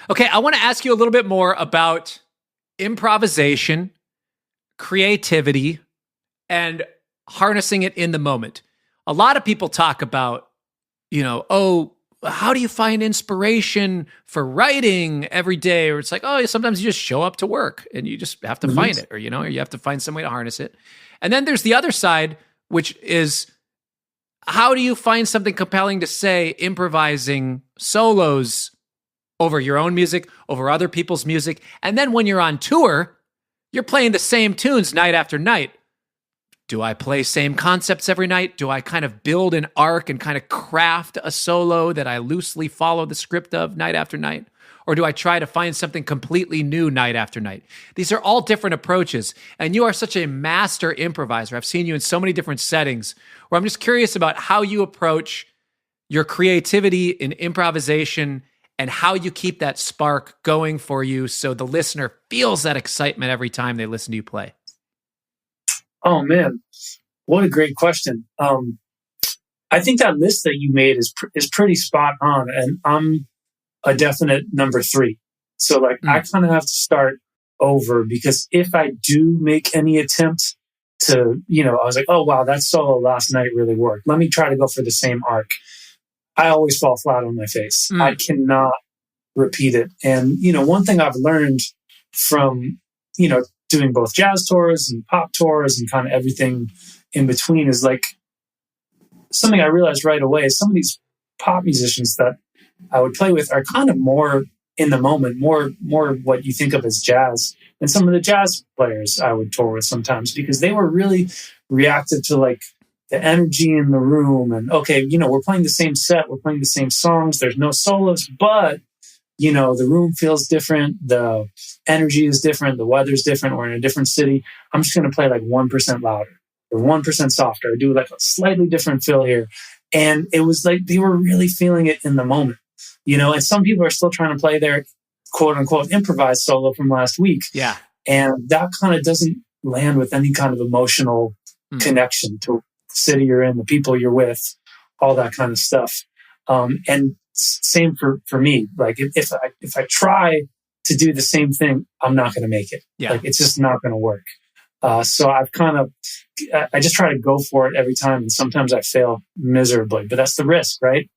Okay, I want to ask you a little bit more about improvisation, creativity, and harnessing it in the moment. A lot of people talk about, oh, how do you find inspiration for writing every day? Or it's like, oh, sometimes you just show up to work and you just have to find it, or you have to find some way to harness it. And then there's the other side, which is, how do you find something compelling to say, improvising solos over your own music, over other people's music? And then when you're on tour, you're playing the same tunes night after night. Do I play same concepts every night? Do I kind of build an arc and kind of craft a solo that I loosely follow the script of night after night? Or do I try to find something completely new night after night? These are all different approaches. And you are such a master improviser. I've seen you in so many different settings where I'm just curious about how you approach your creativity in improvisation and how you keep that spark going for you so the listener feels that excitement every time they listen to you play. Oh man, what a great question. I think that list that you made is pretty spot on, and I'm a definite number 3. So I kind of have to start over, because if I do make any attempt to, I was like, oh wow, that solo last night really worked. Let me try to go for the same arc. I always fall flat on my face. I cannot repeat it. And, one thing I've learned from, doing both jazz tours and pop tours and kind of everything in between is something I realized right away is some of these pop musicians that I would play with are kind of more in the moment, more what you think of as jazz than some of the jazz players I would tour with sometimes, because they were really reactive to the energy in the room. And okay, we're playing the same set, we're playing the same songs, there's no solos, but the room feels different, the energy is different, the weather's different, we're in a different city. I'm just going to play 1% louder or 1% softer, or do a slightly different fill here. And it was they were really feeling it in the moment, and some people are still trying to play their quote unquote improvised solo from last week. Yeah. And that kind of doesn't land with any kind of emotional connection to the city you're in, the people you're with, all that kind of stuff. And same for me. If I try to do the same thing, I'm not going to make it. Yeah. It's just not going to work. So I just try to go for it every time. And sometimes I fail miserably, but that's the risk, right?